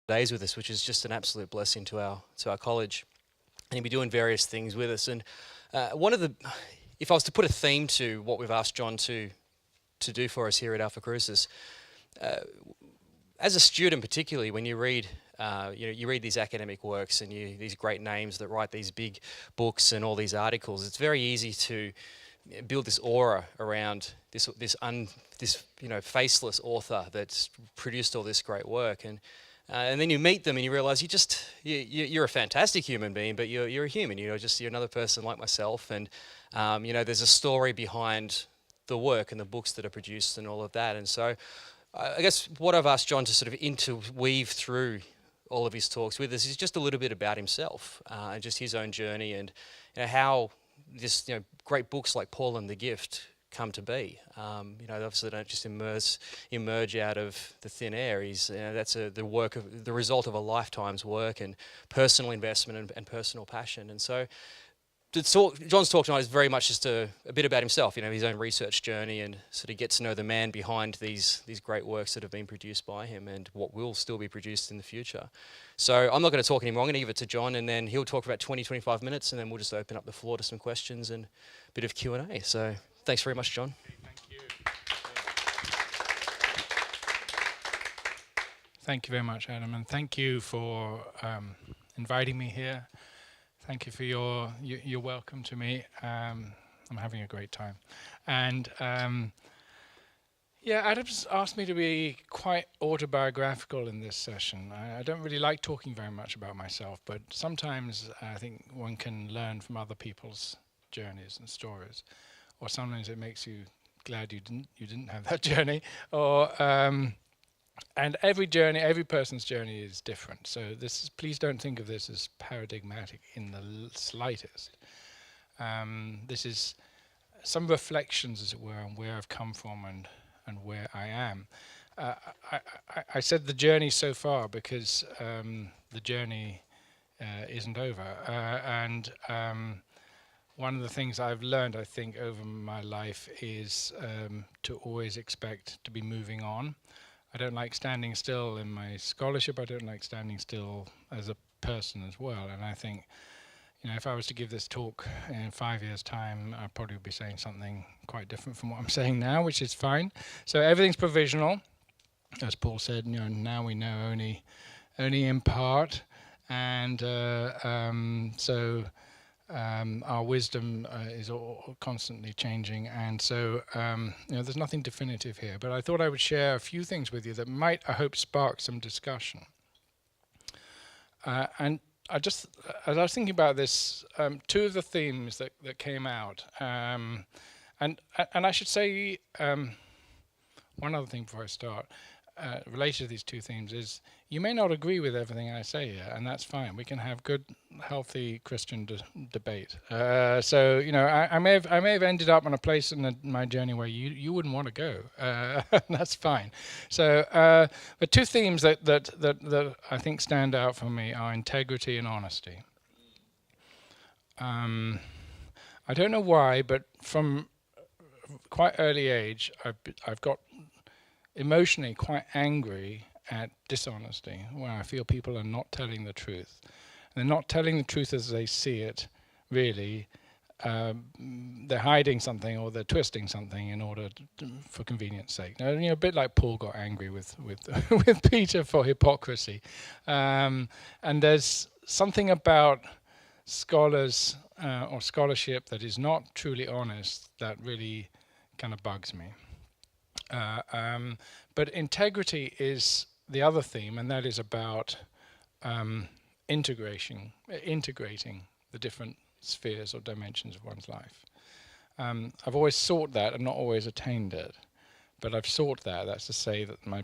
days with us, which is just an absolute blessing to our college. And he'll be doing various things with us. And if I was to put a theme to what we've asked John to do for us here at Alphacrucis, as a student particularly, when you read you read these academic works and these great names that write these big books and all these articles, it's very easy to build this aura around this faceless author that's produced all this great work, and then you meet them and you realize you're a fantastic human being, but you're a human. You're another person like myself, and there's a story behind the work and the books that are produced and all of that. And so I guess what I've asked John to sort of interweave through all of his talks with us is just a little bit about himself and just his own journey, and how this great books like Paul and the Gift come to be. Obviously they don't just emerge out of the thin air. That's the result of a lifetime's work and personal investment and personal passion. And so John's talk tonight is very much just a bit about himself, his own research journey, and sort of get to know the man behind these great works that have been produced by him and what will still be produced in the future. So I'm not going to talk anymore. I'm going to give it to John, and then he'll talk for about 20-25 minutes, and then we'll just open up the floor to some questions and a bit of Q&A. So thanks very much, John. Thank you. Thank you very much, Adam, and thank you for inviting me here. Thank you for your welcome to me. I'm having a great time. And Adam's asked me to be quite autobiographical in this session. I don't really like talking very much about myself, but sometimes I think one can learn from other people's journeys and stories, or sometimes it makes you glad you didn't have that journey, or and every person's journey is different. So please don't think of this as paradigmatic in the slightest. This is some reflections, as it were, on where I've come from and where I am. I said the journey so far because the journey isn't over. And one of the things I've learned, I think, over my life is to always expect to be moving on. I don't like standing still in my scholarship. I don't like standing still as a person as well. And I think, if I was to give this talk in 5 years' time, I'd probably be saying something quite different from what I'm saying now, which is fine. So everything's provisional, as Paul said. Now we know only in part, and so our wisdom is constantly changing, and so there's nothing definitive here. But I thought I would share a few things with you that might, I hope, spark some discussion. And as I was thinking about this, two of the themes that came out, and I should say one other thing before I start, related to these two themes, is you may not agree with everything I say here, and that's fine. We can have good, healthy Christian debate. So I may have ended up on a place in my journey where you wouldn't want to go. That's fine. So, but two themes that I think stand out for me are integrity and honesty. I don't know why, but from quite early age, I've got emotionally quite angry at dishonesty, where I feel people are not telling the truth. They're not telling the truth as they see it, really. They're hiding something, or they're twisting something in order for convenience sake. Now, a bit like Paul got angry with with Peter for hypocrisy. And there's something about scholars or scholarship that is not truly honest that really kind of bugs me. But integrity is the other theme, and that is about integrating the different spheres or dimensions of one's life. I've always sought that and not always attained it, but I've sought that. That's to say that my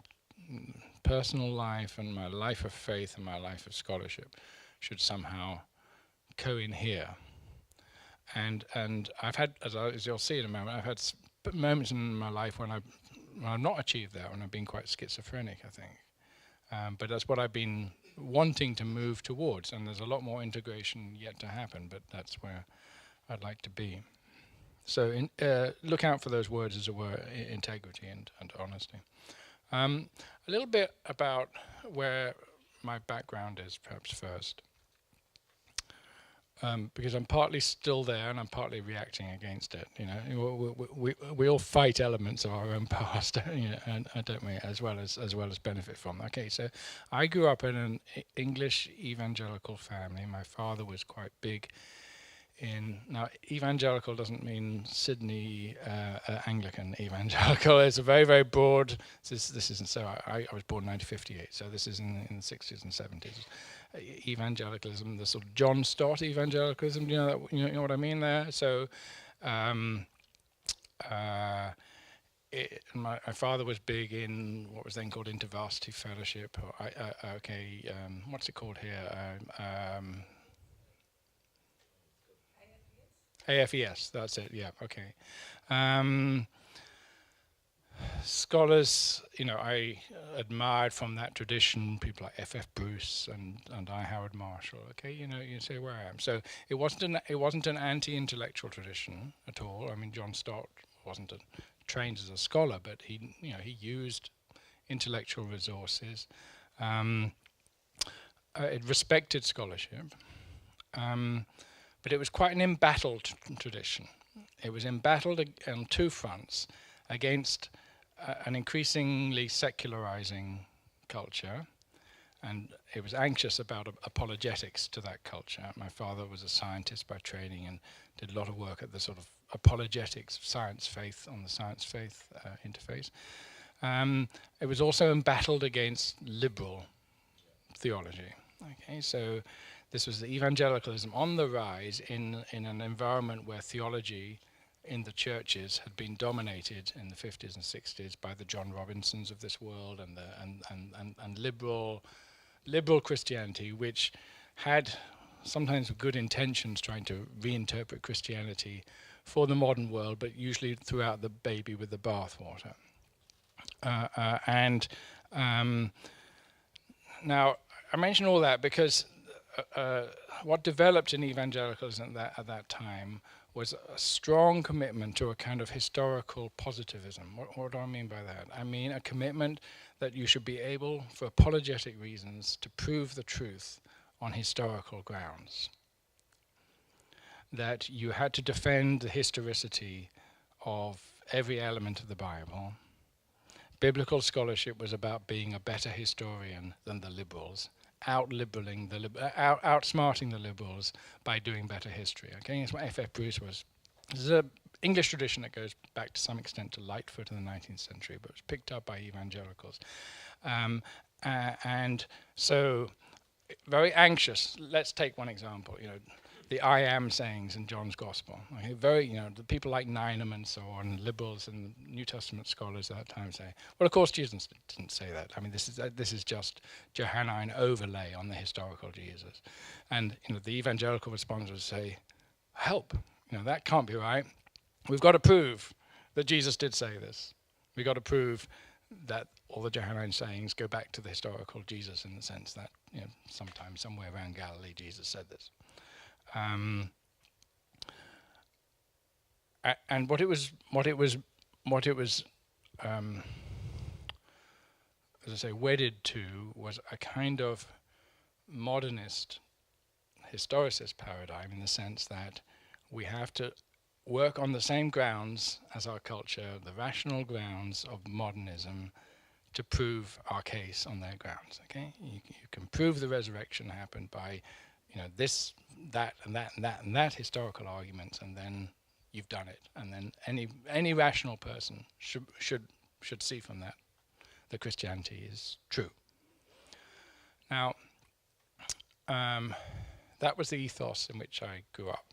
personal life and my life of faith and my life of scholarship should somehow co-inhere. And I've had, as you'll see in a moment, I've had moments in my life when I've not achieved that, when I've been quite schizophrenic, I think. But that's what I've been wanting to move towards, and there's a lot more integration yet to happen, but that's where I'd like to be. So look out for those words, as it were, integrity and honesty. A little bit about where my background is perhaps first. Because I'm partly still there and I'm partly reacting against it. You know, we all fight elements of our own past, you know, and don't we, as well as benefit from. Okay, so I grew up in an English evangelical family. My father was quite big in, now evangelical doesn't mean Sydney Anglican evangelical. It's a very, very broad. This isn't so. I was born in 1958, so this is in the 60s and 70s. Evangelicalism, the sort of John Stott evangelicalism. You know that, you know what I mean there. So, my father was big in what was then called InterVarsity Fellowship. Or what's it called here? AFES, that's it, yeah, okay. Scholars, you know, I admired from that tradition, people like F.F. Bruce and I. Howard Marshall, okay, you know, you say where I am. So it wasn't an anti-intellectual tradition at all. I mean, John Stott wasn't trained as a scholar, but he used intellectual resources. It respected scholarship. But it was quite an embattled tradition. It was embattled on two fronts against an increasingly secularizing culture, and it was anxious about apologetics to that culture. My father was a scientist by training and did a lot of work at the sort of apologetics of science-faith on the science-faith interface. It was also embattled against liberal theology. Okay, so this was the evangelicalism on the rise in an environment where theology in the churches had been dominated in the 50s and 60s by the John Robinsons of this world and liberal Christianity, which had sometimes good intentions trying to reinterpret Christianity for the modern world, but usually throughout the baby with the bathwater. Now, I mention all that because what developed in evangelicalism at that time was a strong commitment to a kind of historical positivism. What do I mean by that? I mean a commitment that you should be able, for apologetic reasons, to prove the truth on historical grounds. That you had to defend the historicity of every element of the Bible. Biblical scholarship was about being a better historian than the liberals, outsmarting the liberals by doing better history. Okay, that's what F.F. Bruce was. This is an English tradition that goes back to some extent to Lightfoot in the 19th century, but was picked up by evangelicals. And so, very anxious. Let's take one example. You know, the I am sayings in John's Gospel. Okay, very, you know, the people like Nineham and so on, liberals and New Testament scholars at that time say, well, of course Jesus didn't say that. I mean, this is just Johannine overlay on the historical Jesus. And you know, the evangelical responders say, help, you know, that can't be right. We've got to prove that Jesus did say this. We've got to prove that all the Johannine sayings go back to the historical Jesus in the sense that, you know, sometime somewhere around Galilee Jesus said this. And what it was, as I say, wedded to was a kind of modernist historicist paradigm, in the sense that we have to work on the same grounds as our culture, the rational grounds of modernism, to prove our case on their grounds. Okay, you can prove the resurrection happened by, you know, this, that, and that, and that, and that historical arguments, and then you've done it. And then any rational person should see from that Christianity is true. Now, that was the ethos in which I grew up,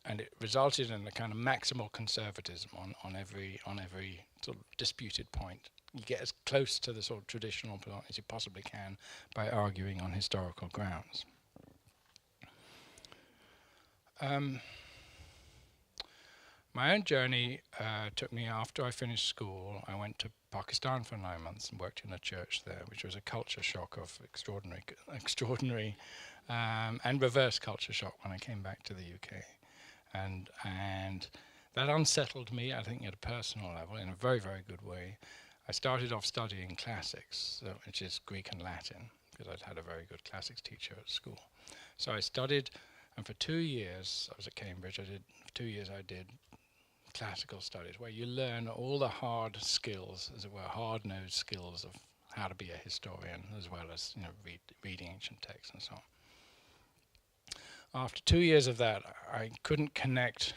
and it resulted in a kind of maximal conservatism on every sort of disputed point. You get as close to the sort of traditional point as you possibly can by arguing on historical grounds. My own journey took me, after I finished school, I went to Pakistan for 9 months and worked in a church there, which was a culture shock of extraordinary and reverse culture shock when I came back to the UK. And that unsettled me, I think, at a personal level in a very, very good way. I started off studying classics, which is Greek and Latin, because I'd had a very good classics teacher at school. So I studied, and for 2 years, I was at Cambridge, for 2 years I did classical studies, where you learn all the hard skills, as it were, hard-nosed skills of how to be a historian, as well as reading ancient texts and so on. After 2 years of that, I couldn't connect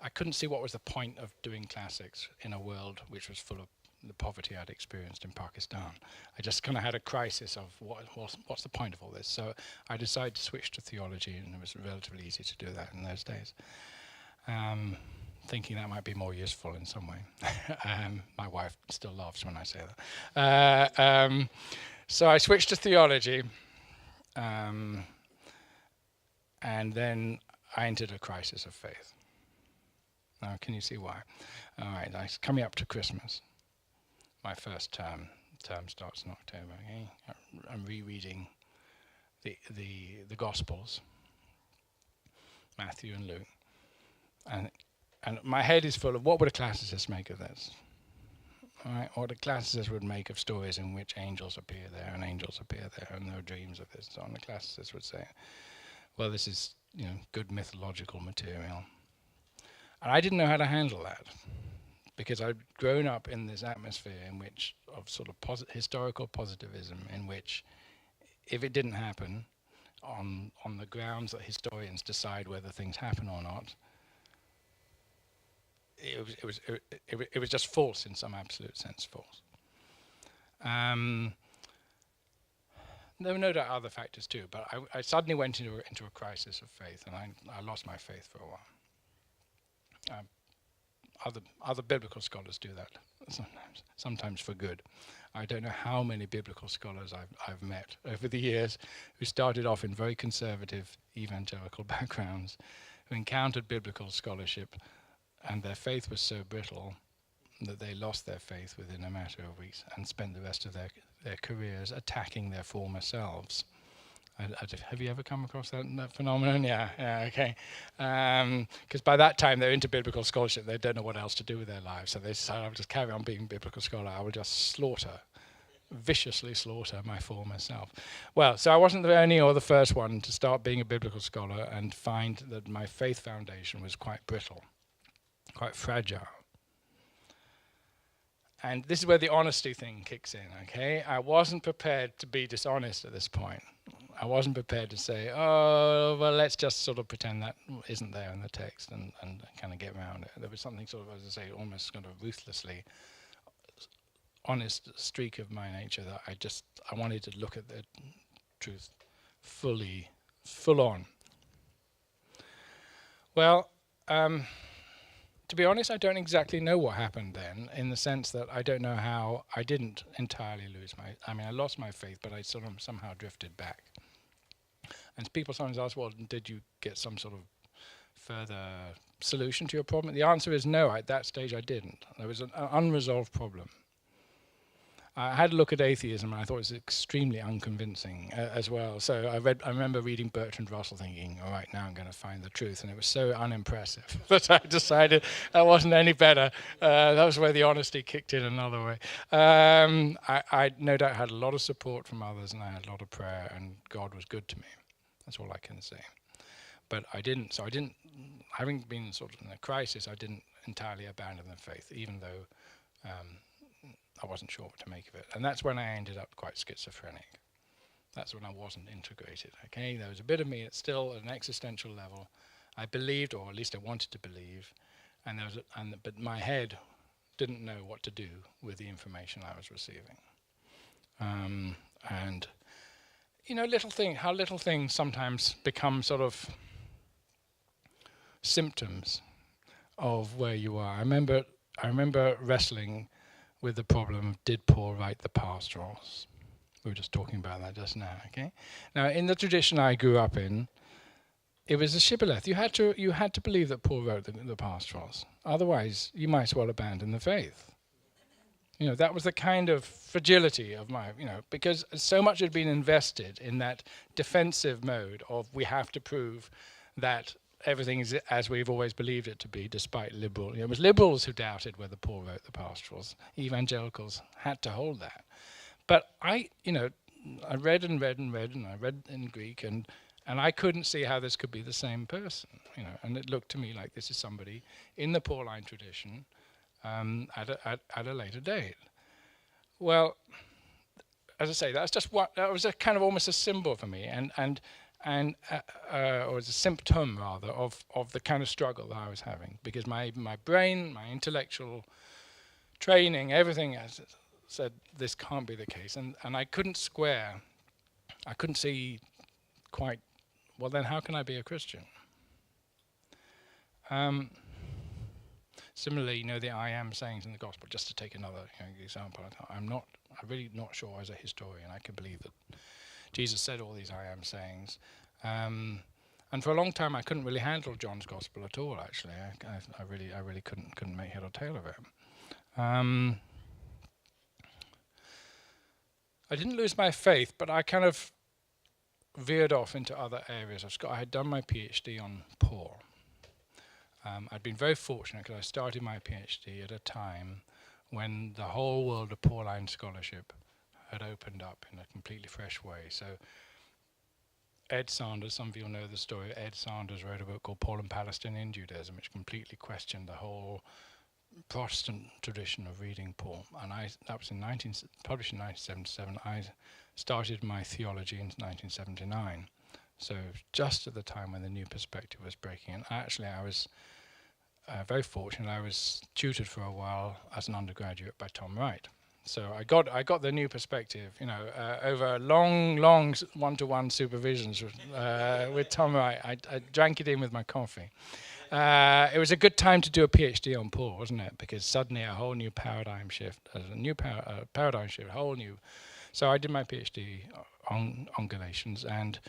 I couldn't see what was the point of doing classics in a world which was full of the poverty I'd experienced in Pakistan. I just kind of had a crisis of what's the point of all this? So I decided to switch to theology, and it was relatively easy to do that in those days. Thinking that might be more useful in some way. My wife still laughs when I say that. So I switched to theology, and then I entered a crisis of faith. Now, can you see why? All right, it's coming up to Christmas. My first term starts in October. Okay? I'm rereading the Gospels, Matthew and Luke, and my head is full of what would a classicist make of this? All right, what a classicist would make of stories in which angels appear there and angels appear there, and there are dreams of this and so on. The classicist would say, well, this is good mythological material. And I didn't know how to handle that, because I'd grown up in this atmosphere of sort of historical positivism, in which if it didn't happen, on the grounds that historians decide whether things happen or not, it was just false, in some absolute sense, false. There were no doubt other factors too, but I suddenly went into a crisis of faith, and I lost my faith for a while. Other biblical scholars do that sometimes for good. I don't know how many biblical scholars I've met over the years who started off in very conservative evangelical backgrounds, who encountered biblical scholarship, and their faith was so brittle that they lost their faith within a matter of weeks and spent the rest of their careers attacking their former selves. Have you ever come across that phenomenon? Yeah, okay. Because by that time they're into biblical scholarship, they don't know what else to do with their lives, so they decide, I'll just carry on being a biblical scholar. I will just viciously slaughter my former self. Well, so I wasn't the only or the first one to start being a biblical scholar and find that my faith foundation was quite brittle, quite fragile. And this is where the honesty thing kicks in, okay? I wasn't prepared to be dishonest at this point. I wasn't prepared to say, oh, well, let's just sort of pretend that isn't there in the text and kind of get around it. There was something sort of, as I say, almost kind of ruthlessly honest streak of my nature that I wanted to look at the truth full on. Well, to be honest, I don't exactly know what happened then, in the sense that I don't know how I didn't entirely I lost my faith, but I sort of somehow drifted back. And people sometimes ask, well, did you get some sort of further solution to your problem? The answer is no, at that stage I didn't. There was an unresolved problem. I had a look at atheism, and I thought it was extremely unconvincing as well. So I remember reading Bertrand Russell thinking, all right, now I'm going to find the truth. And it was so unimpressive that I decided that wasn't any better. That was where the honesty kicked in another way. I no doubt had a lot of support from others, and I had a lot of prayer, and God was good to me. That's all I can say. But I didn't, having been sort of in a crisis, I didn't entirely abandon the faith, even though I wasn't sure what to make of it. And that's when I ended up quite schizophrenic. That's when I wasn't integrated, okay? There was a bit of me, it's still at an existential level. I believed, or at least I wanted to believe, but my head didn't know what to do with the information I was receiving. And, how little things sometimes become sort of symptoms of where you are. I remember wrestling with the problem of, did Paul write the pastorals? We were just talking about that just now, okay? Now, in the tradition I grew up in, it was a shibboleth. You had to believe that Paul wrote the pastorals. Otherwise, you might as well abandon the faith. That was the kind of fragility of my, because so much had been invested in that defensive mode of, we have to prove that everything is as we've always believed it to be, despite liberal. It was liberals who doubted whether Paul wrote the pastorals. Evangelicals had to hold that. But I read and read and read, and I read in Greek, and I couldn't see how this could be the same person. And it looked to me like this is somebody in the Pauline tradition at a later date. Well, as I say, that was a kind of almost a symbol for me, or as a symptom rather of the kind of struggle that I was having, because my brain, my intellectual training, everything said this can't be the case, and I couldn't see quite, well then how can I be a Christian? Similarly, the I am sayings in the gospel, just to take another example, I'm really not sure as a historian I can believe that Jesus said all these I am sayings. And for a long time I couldn't really handle John's gospel at all, actually. I really couldn't make head or tail of it. I didn't lose my faith, but I kind of veered off into other areas. I had done my PhD on Paul. I'd been very fortunate because I started my PhD at a time when the whole world of Pauline scholarship had opened up in a completely fresh way. So Ed Sanders, some of you will know the story, Ed Sanders wrote a book called Paul and Palestinian Judaism, which completely questioned the whole Protestant tradition of reading Paul. And that was published in 1977. I started my theology in 1979. So just at the time when the New Perspective was breaking. And actually I was very fortunate. I was tutored for a while as an undergraduate by Tom Wright. So I got the New Perspective, over long one-to-one supervisions with Tom Wright. I drank it in with my coffee. It was a good time to do a PhD on Paul, wasn't it? Because suddenly a whole new paradigm shift, So I did my PhD on Galatians and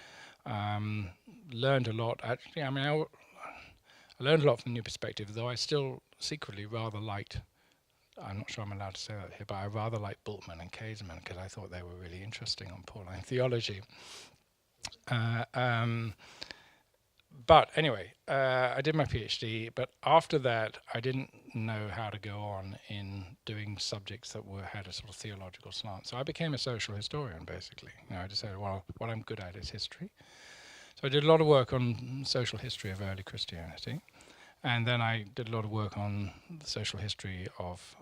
learned a lot. Actually, I learned a lot from the New Perspective, though I still secretly rather liked, I'm not sure I'm allowed to say that here, but I rather liked Bultmann and Kaiserman because I thought they were really interesting on Pauline theology. But anyway, I did my PhD, but after that I didn't know how to go on in doing subjects that had a sort of theological slant. So I became a social historian, basically. I decided, well, what I'm good at is history. So I did a lot of work on social history of early Christianity. And then I did a lot of work on the social history of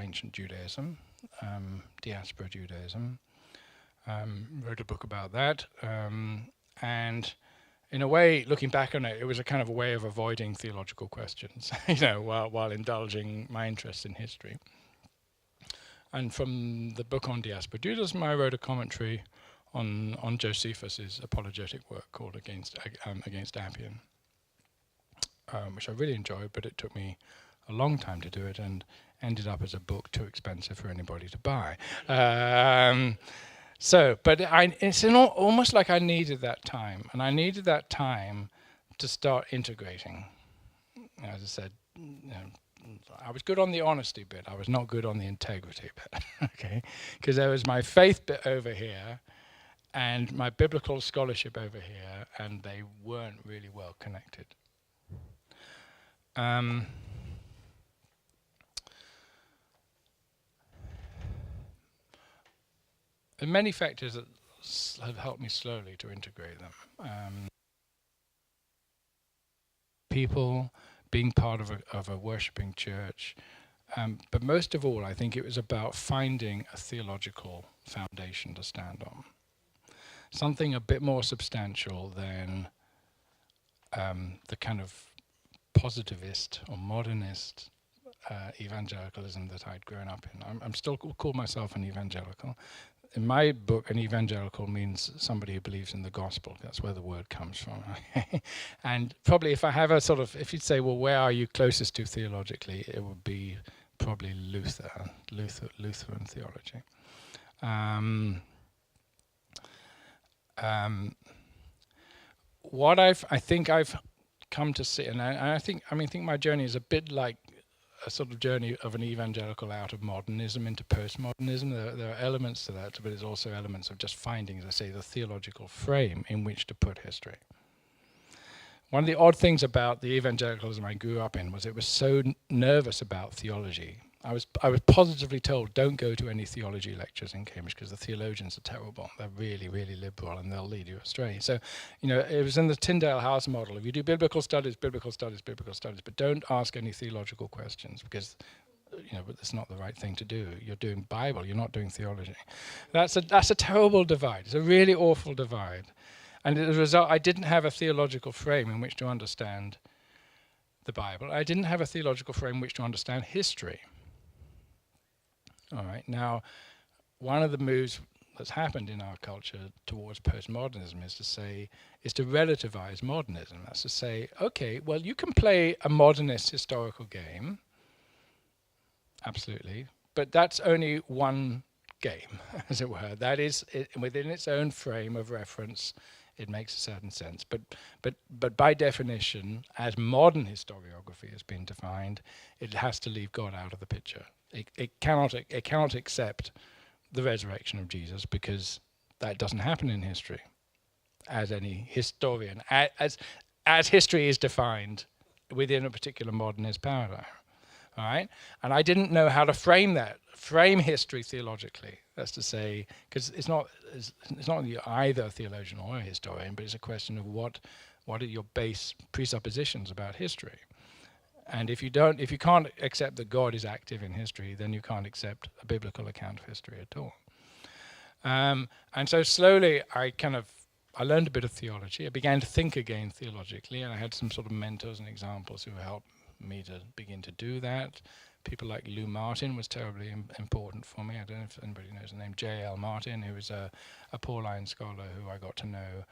ancient Judaism, diaspora Judaism. Wrote a book about that. And in a way, looking back on it, it was a kind of a way of avoiding theological questions, while indulging my interest in history. And from the book on diaspora Judaism, I wrote a commentary on Josephus's apologetic work called Against Appian, which I really enjoyed, but it took me a long time to do it and ended up as a book too expensive for anybody to buy. It's almost like I needed that time, and I needed that time to start integrating. As I said, I was good on the honesty bit. I was not good on the integrity bit, okay? Because there was my faith bit over here and my biblical scholarship over here, and they weren't really well connected. There are many factors that have helped me slowly to integrate them. People, being part of a worshipping church, but most of all, I think it was about finding a theological foundation to stand on. Something a bit more substantial than the kind of positivist or modernist evangelicalism that I'd grown up in. I'm still call myself an evangelical. In my book, an evangelical means somebody who believes in the gospel. That's where the word comes from. And probably if I have if you'd say, well, where are you closest to theologically, it would be probably Lutheran theology. What I think I've come to see, and I think my journey is a bit like a sort of journey of an evangelical out of modernism into postmodernism. There are elements to that, but there's also elements of just finding, as I say, the theological frame in which to put history. one of the odd things about the evangelicalism I grew up in was it was so nervous about theology. I was positively told, don't go to any theology lectures in Cambridge because the theologians are terrible. They're really, really liberal and they'll lead you astray. So, it was in the Tyndale House model. If you do biblical studies, biblical studies, biblical studies, but don't ask any theological questions because, but that's not the right thing to do. You're doing Bible, you're not doing theology. That's a terrible divide. It's a really awful divide. And as a result, I didn't have a theological frame in which to understand the Bible. I didn't have a theological frame in which to understand history. All right. Now, one of the moves that's happened in our culture towards postmodernism is to relativize modernism. That's to say, okay, well, you can play a modernist historical game, absolutely, but that's only one game, as it were. That is, within its own frame of reference, it makes a certain sense. But by definition, as modern historiography has been defined, it has to leave God out of the picture. It cannot accept the resurrection of Jesus because that doesn't happen in history, as any historian, as history is defined within a particular modernist paradigm. All right, and I didn't know how to frame history theologically. That's to say, because it's not you're either a theologian or a historian, but it's a question of what are your base presuppositions about history. And if you can't accept that God is active in history, then you can't accept a biblical account of history at all. And so slowly, I learned a bit of theology. I began to think again theologically, and I had some sort of mentors and examples who helped me to begin to do that. People like Lou Martin was terribly important for me. I don't know if anybody knows the name J.L. Martin, who was a Pauline scholar who I got to know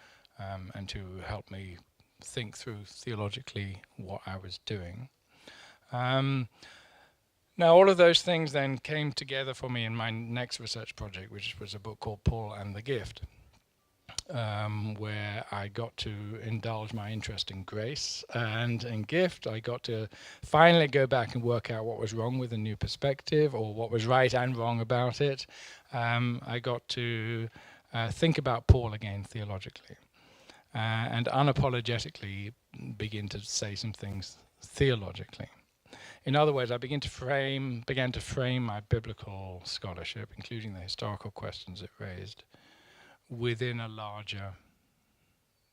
and to help me think through theologically what I was doing. Now, all of those things then came together for me in my next research project, which was a book called Paul and the Gift, where I got to indulge my interest in grace and in gift. I got to finally go back and work out what was wrong with the new perspective or what was right and wrong about it. I got to think about Paul again theologically and unapologetically begin to say some things theologically. In other words, I began to frame my biblical scholarship, including the historical questions it raised, within a larger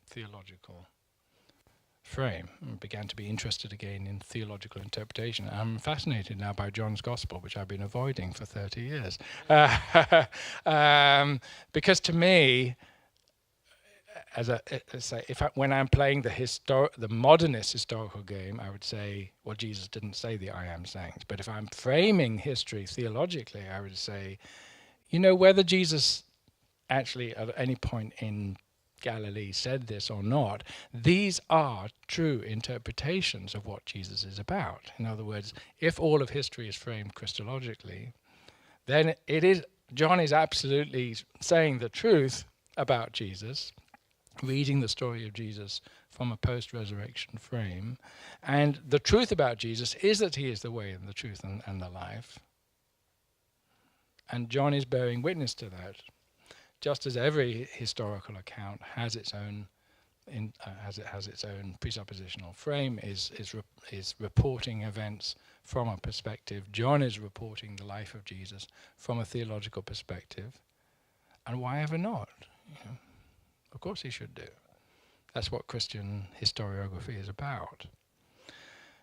theological frame, and began to be interested again in theological interpretation. I'm fascinated now by John's Gospel, which I've been avoiding for 30 years. Because to me, when I'm playing the modernist historical game, I would say, well, Jesus didn't say the I am sayings. But if I'm framing history theologically, I would say, whether Jesus actually at any point in Galilee said this or not, these are true interpretations of what Jesus is about. In other words, if all of history is framed Christologically, then John is absolutely saying the truth about Jesus, reading the story of Jesus from a post-resurrection frame. And the truth about Jesus is that he is the way and the truth and the life. And John is bearing witness to that, just as every historical account has its own presuppositional frame, is reporting events from a perspective. John is reporting the life of Jesus from a theological perspective. And why ever not? Of course he should do. That's what Christian historiography is about.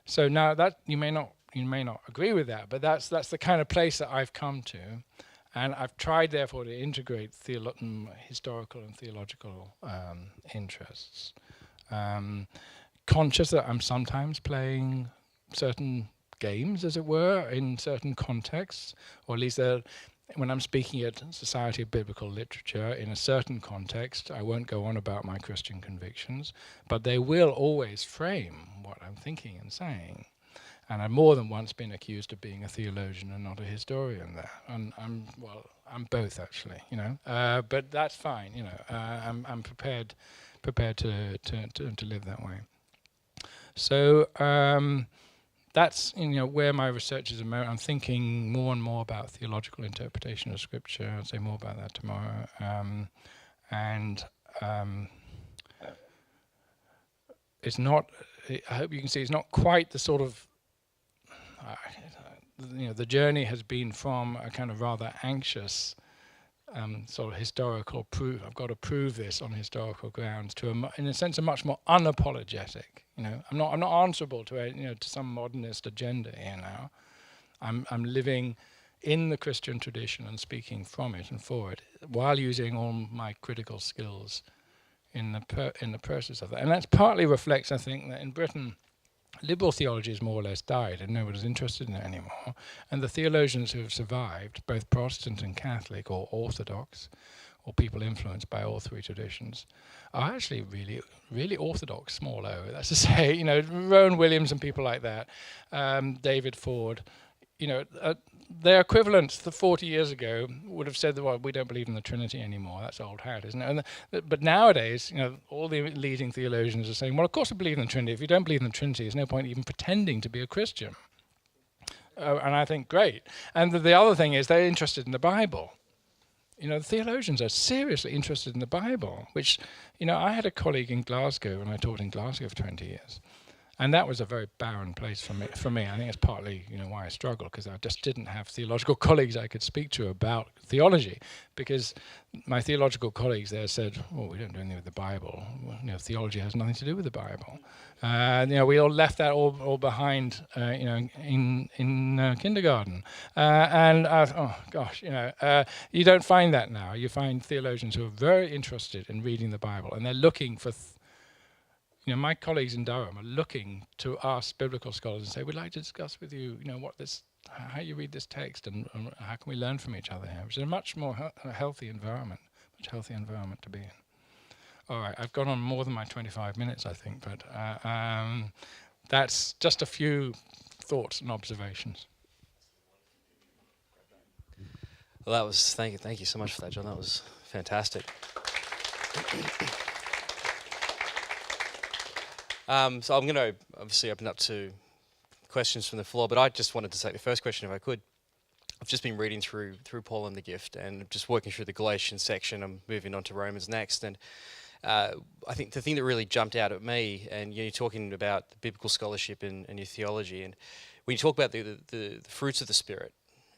So now that you may not agree with that, but that's the kind of place that I've come to, and I've tried therefore to integrate historical and theological interests. Conscious that I'm sometimes playing certain games, as it were, in certain contexts, or at least when I'm speaking at Society of Biblical Literature in a certain context, I won't go on about my Christian convictions, but they will always frame what I'm thinking and saying. And I've more than once been accused of being a theologian and not a historian there. And I'm both actually, but that's fine, I'm prepared to live that way. So that's where my research is. I'm thinking more and more about theological interpretation of Scripture. I'll say more about that tomorrow. it's not. I hope you can see it's not quite the sort of. The journey has been from a kind of rather anxious sort of historical proof. I've got to prove this on historical grounds to, in a sense, a much more unapologetic. I'm not answerable to to some modernist agenda here now. I'm living in the Christian tradition and speaking from it and for it, while using all my critical skills in the process of that. And that partly reflects, I think, that in Britain, liberal theology has more or less died and nobody's interested in it anymore. And the theologians who have survived, both Protestant and Catholic or Orthodox, or people influenced by all three traditions, are actually really, really orthodox, small o. That's to say, Rowan Williams and people like that, David Ford, their equivalents 40 years ago would have said that, well, we don't believe in the Trinity anymore. That's old hat, isn't it? But nowadays, all the leading theologians are saying, well, of course we believe in the Trinity. If you don't believe in the Trinity, there's no point even pretending to be a Christian. And I think, great. And the other thing is they're interested in the Bible. The theologians are seriously interested in the Bible, which, I had a colleague in Glasgow, and I taught in Glasgow for 20 years. And that was a very barren place for me. I think it's partly, why I struggle, because I just didn't have theological colleagues I could speak to about theology, because my theological colleagues there said, "Well, we don't do anything with the Bible. Well, theology has nothing to do with the Bible." We all left that all behind, in kindergarten. You don't find that now. You find theologians who are very interested in reading the Bible, and they're looking for. My colleagues in Durham are looking to us biblical scholars and say, we'd like to discuss with you, how you read this text and how can we learn from each other here, which is a much more healthy environment, to be in. All right, I've gone on more than my 25 minutes, I think, but that's just a few thoughts and observations. Well, thank you so much for that, John. That was fantastic. So I'm going to obviously open up to questions from the floor, but I just wanted to take the first question if I could. I've just been reading through Paul and the Gift and just working through the Galatians section. I'm moving on to Romans next. And I think the thing that really jumped out at me, and you're talking about the biblical scholarship and your theology, and when you talk about the fruits of the Spirit,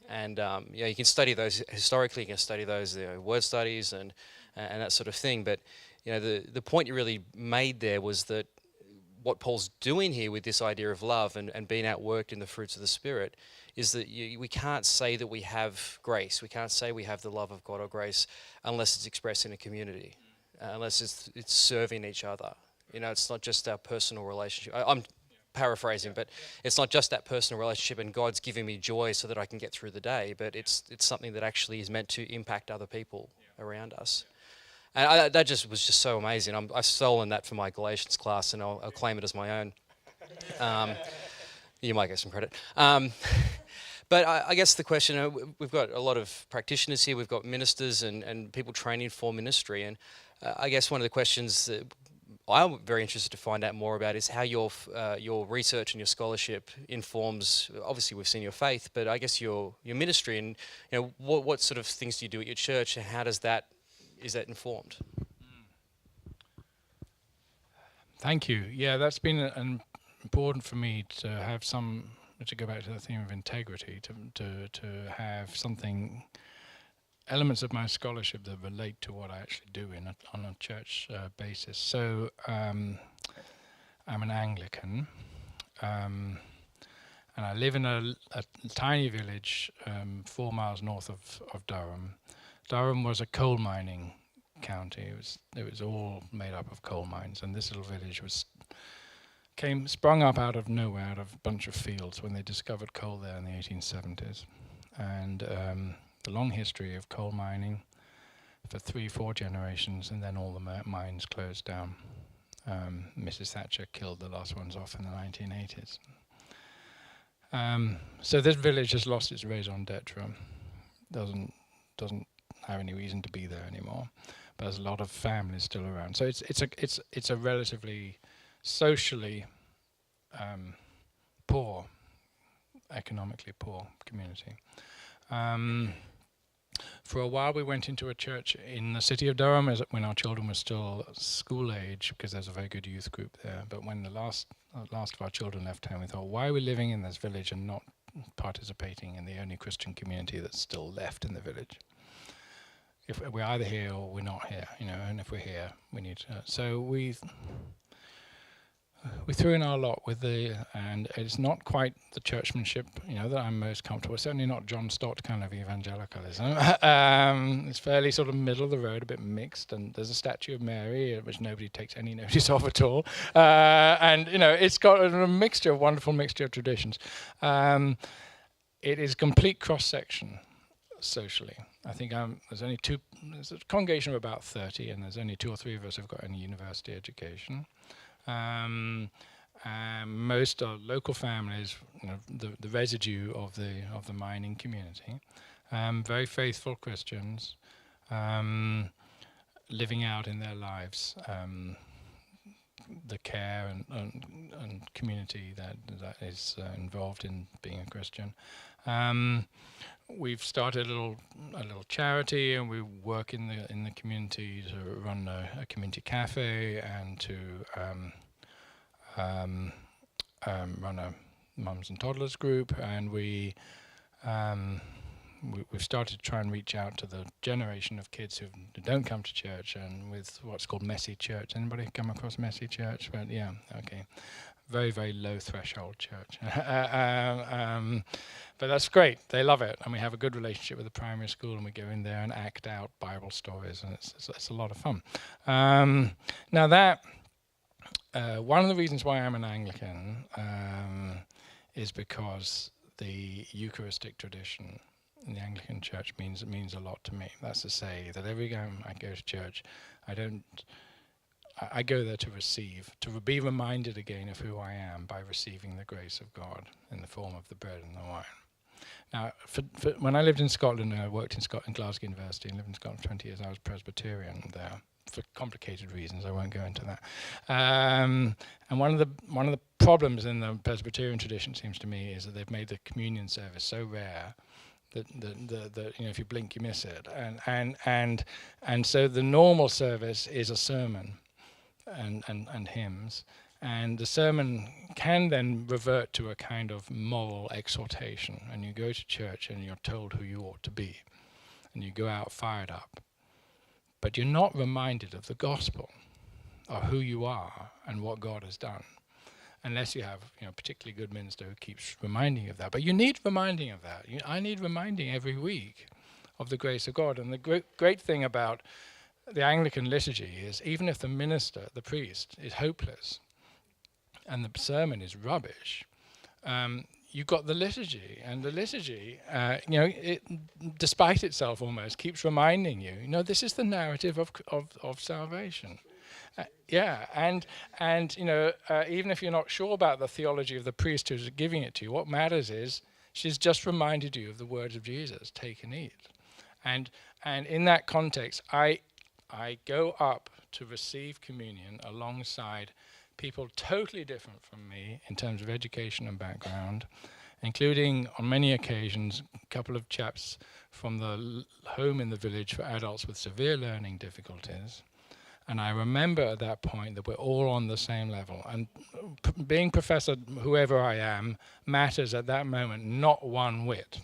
and you can study those historically, you can study those word studies and that sort of thing, but the point you really made there was that what Paul's doing here with this idea of love and being outworked in the fruits of the Spirit is that we can't say that we have grace. We can't say we have the love of God or grace unless it's expressed in a community, unless it's serving each other. It's not just our personal relationship. I'm paraphrasing, but it's not just that personal relationship and God's giving me joy so that I can get through the day, but it's something that actually is meant to impact other people around us. And that was just so amazing. I've stolen that from my Galatians class, and I'll claim it as my own. You might get some credit. But I guess the question, we've got a lot of practitioners here, we've got ministers and people training for ministry, and I guess one of the questions that I'm very interested to find out more about is how your research and your scholarship informs, obviously we've seen your faith, but I guess your ministry, and what sort of things do you do at your church, and how is that informed? Thank you. Yeah, that's been important for me to have to go back to the theme of integrity, to have elements of my scholarship that relate to what I actually do on a church basis. So I'm an Anglican, and I live in a tiny village 4 miles north of Durham. Durham was a coal mining county. It was all made up of coal mines, and this little village sprung up out of nowhere, out of a bunch of fields when they discovered coal there in the 1870s. And the long history of coal mining for 3-4 generations, and then all the mines closed down. Mrs. Thatcher killed the last ones off in the 1980s. So this village has lost its raison d'etre. Doesn't have any reason to be there anymore, but there's a lot of families still around. So it's a relatively socially poor, economically poor community. For a while, we went into a church in the city of Durham when our children were still school age, because there's a very good youth group there. But when the last of our children left home, we thought, why are we living in this village and not participating in the only Christian community that's still left in the village? If we're either here or we're not here, and if we're here, we need to. So we threw in our lot with and it's not quite the churchmanship, that I'm most comfortable with. Certainly not John Stott kind of evangelicalism. It's fairly sort of middle of the road, a bit mixed, and there's a statue of Mary, which nobody takes any notice of at all. And, it's got a wonderful mixture of traditions. It is complete cross-section socially. I think there's a congregation of about 30, and there's only 2 or 3 of us who've got any university education. Most are local families, the residue of the mining community. Very faithful Christians, living out in their lives the care and community that is involved in being a Christian. We've started a little charity, and we work in the community to run a community cafe and to run a mums and toddlers group, and we've started to try and reach out to the generation of kids who don't come to church, and with what's called messy church. Anybody come across messy church? But yeah, okay. Very, very low threshold church. But that's great. They love it. And we have a good relationship with the primary school, and we go in there and act out Bible stories, and it's a lot of fun. Now that, one of the reasons why I'm an Anglican is because the Eucharistic tradition in the Anglican Church means a lot to me. That's to say that every time I go to church, I go there to receive, to be reminded again of who I am by receiving the grace of God in the form of the bread and the wine. Now, when I lived in Scotland, I worked in Glasgow University and lived in Scotland for 20 years, I was Presbyterian there for complicated reasons. I won't go into that. And one of the problems in the Presbyterian tradition, seems to me, is that they've made the communion service so rare that if you blink, you miss it. And so the normal service is a sermon and hymns, and the sermon can then revert to a kind of moral exhortation, and you go to church and you're told who you ought to be, and you go out fired up, but you're not reminded of the gospel, or who you are and what God has done, unless you have a particularly good minister who keeps reminding you of that. But you need reminding of that. I need reminding every week of the grace of God. And the great thing about the Anglican liturgy is, even if the minister, the priest, is hopeless and the sermon is rubbish, you've got the liturgy, and the liturgy, it, despite itself almost, keeps reminding you, this is the narrative of salvation. And even if you're not sure about the theology of the priest who's giving it to you, what matters is she's just reminded you of the words of Jesus, take and eat. And in that context, I go up to receive communion alongside people totally different from me in terms of education and background, including on many occasions a couple of chaps from the home in the village for adults with severe learning difficulties. And I remember at that point that we're all on the same level. And being professor, whoever I am, matters at that moment not one whit.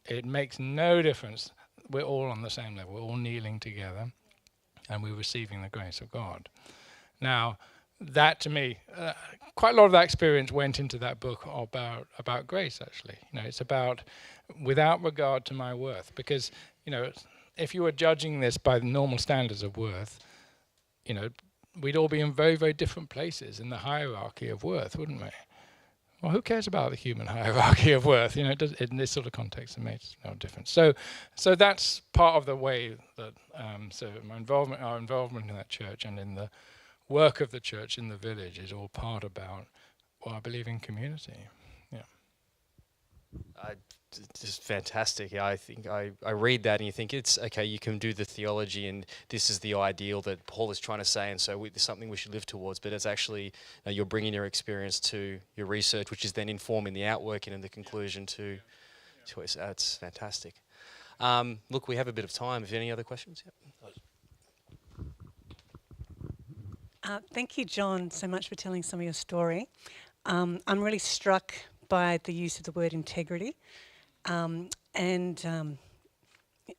It makes no difference. We're all on the same level. We're all kneeling together, and we're receiving the grace of God. Now, that to me, quite a lot of that experience went into that book about grace, actually. It's about without regard to my worth. Because, if you were judging this by the normal standards of worth, we'd all be in very, very different places in the hierarchy of worth, wouldn't we? Well, who cares about the human hierarchy of worth? In this sort of context, it makes no difference. So that's part of the way that our involvement in that church and in the work of the church in the village is all part about, I believe in community. Yeah. Just fantastic. Yeah, I think I read that and you think it's okay, you can do the theology and this is the ideal that Paul is trying to say, and so it's something we should live towards, but it's actually you're bringing your experience to your research, which is then informing the outworking and the conclusion to it. That's fantastic. Look, we have a bit of time. If any other questions? Yep. Thank you, John, so much for telling some of your story. I'm really struck by the use of the word integrity and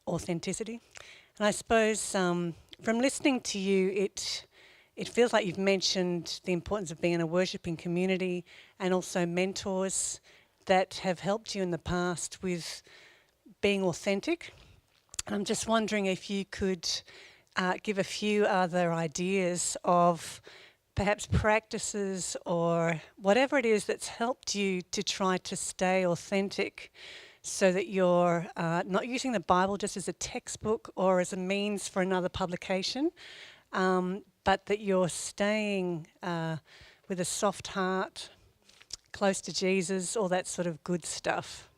authenticity. And I suppose from listening to you, it feels like you've mentioned the importance of being in a worshipping community and also mentors that have helped you in the past with being authentic. And I'm just wondering if you could give a few other ideas of perhaps practices or whatever it is that's helped you to try to stay authentic so that you're not using the Bible just as a textbook or as a means for another publication, but that you're staying with a soft heart, close to Jesus, all that sort of good stuff.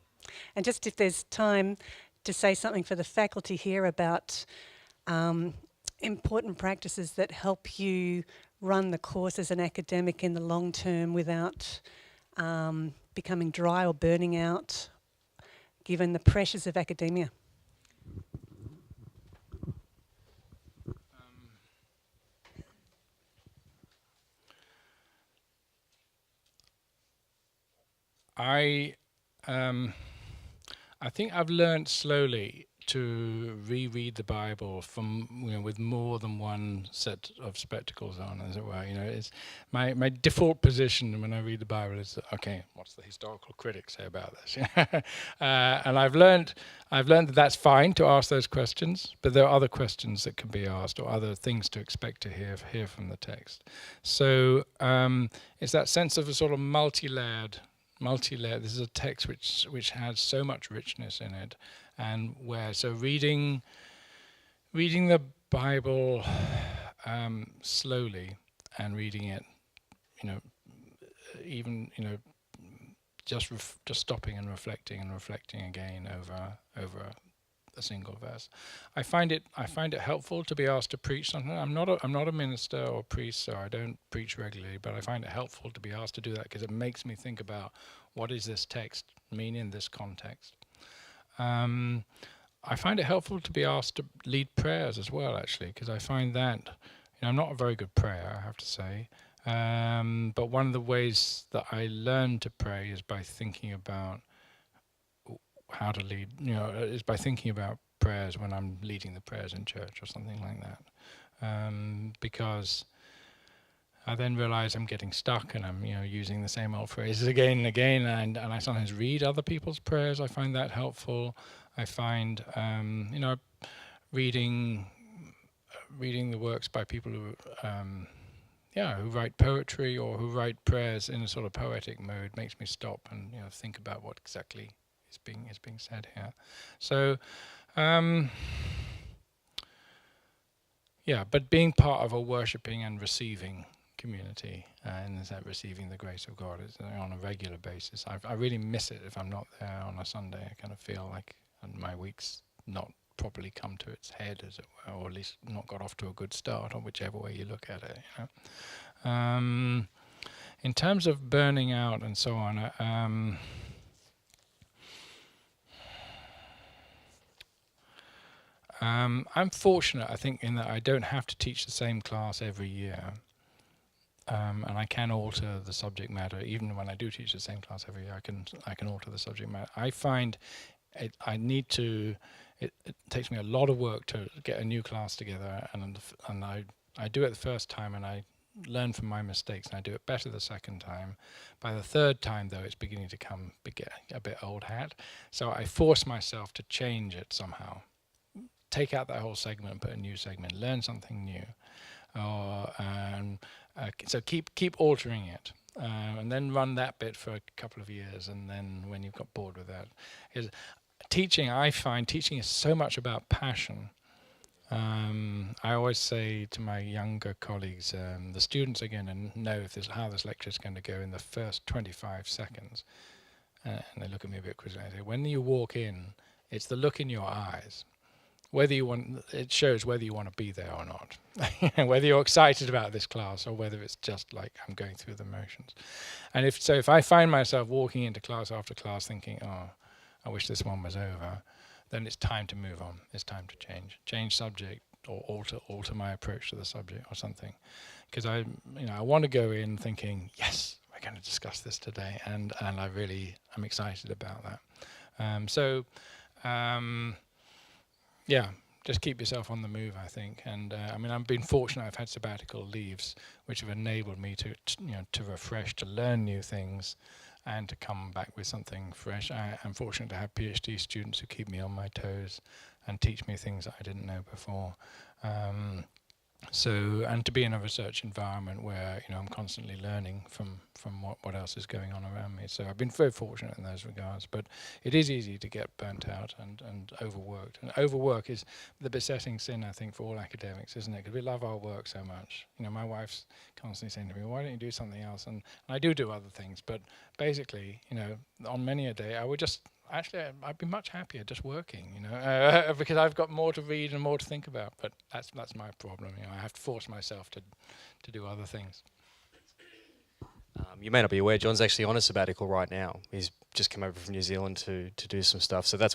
And just if there's time to say something for the faculty here about important practices that help you run the course as an academic in the long term without becoming dry or burning out, given the pressures of academia. I think I've learned slowly to reread the Bible from with more than one set of spectacles on, as it were. It's my default position when I read the Bible is okay. What's the historical critic say about this? And I've learned that that's fine to ask those questions, but there are other questions that can be asked or other things to expect to hear from the text. So it's that sense of a sort of multi-layered. This is a text which has so much richness in it, and reading the Bible slowly and reading it, just stopping and reflecting again over a single verse. I find it helpful to be asked to preach something. I'm not a minister or priest, so I don't preach regularly, but I find it helpful to be asked to do that because it makes me think about what does this text mean in this context. I find it helpful to be asked to lead prayers as well, actually, because I find that I'm not a very good prayer, I have to say. But one of the ways that I learn to pray is by thinking about how to lead, is by thinking about prayers when I'm leading the prayers in church or something like that. Because I then realize I'm getting stuck and I'm, using the same old phrases again and again, and I sometimes read other people's prayers. I find that helpful. I find, reading the works by people who write poetry or who write prayers in a sort of poetic mode makes me stop and think about what exactly is being said here. So but being part of a worshipping and receiving community and is that receiving the grace of God is on a regular basis. I really miss it if I'm not there on a Sunday. I kind of feel like my week's not properly come to its head, as it were, or at least not got off to a good start, or whichever way you look at it. In terms of burning out and so on, I'm fortunate, I think, in that I don't have to teach the same class every year, and I can alter the subject matter. Even when I do teach the same class every year, I can alter the subject matter. I find it takes me a lot of work to get a new class together, and I do it the first time, and I learn from my mistakes, and I do it better the second time. By the third time, though, it's beginning to get a bit old hat. So I force myself to change it somehow. Take out that whole segment and put a new segment. Learn something new. So keep altering it. And then run that bit for a couple of years, and then when you've got bored with that. I find teaching is so much about passion. I always say to my younger colleagues, the students are going to know how this lecture is going to go in the first 25 seconds. And they look at me a bit quizzically. I say, when you walk in, it's the look in your eyes. It shows whether you want to be there or not. Whether you're excited about this class or whether it's just like I'm going through the motions. And if I find myself walking into class after class thinking, oh, I wish this one was over, then it's time to move on. It's time to change subject, or alter my approach to the subject or something. Because I want to go in thinking, yes, we're going to discuss this today, and I really am excited about that. Yeah, just keep yourself on the move, I think. And I've been fortunate. I've had sabbatical leaves, which have enabled me to refresh, to learn new things, and to come back with something fresh. I'm fortunate to have PhD students who keep me on my toes and teach me things that I didn't know before. And to be in a research environment where I'm constantly learning from what else is going on around me. So I've been very fortunate in those regards. But it is easy to get burnt out and overworked. And overwork is the besetting sin, I think, for all academics, isn't it? Because we love our work so much. My wife's constantly saying to me, "Why don't you do something else?" And I do other things, but basically, on many a day, I'd be much happier just working, because I've got more to read and more to think about. But that's my problem. I have to force myself to do other things. You may not be aware, John's actually on a sabbatical right now. He's just come over from New Zealand to do some stuff, so that's why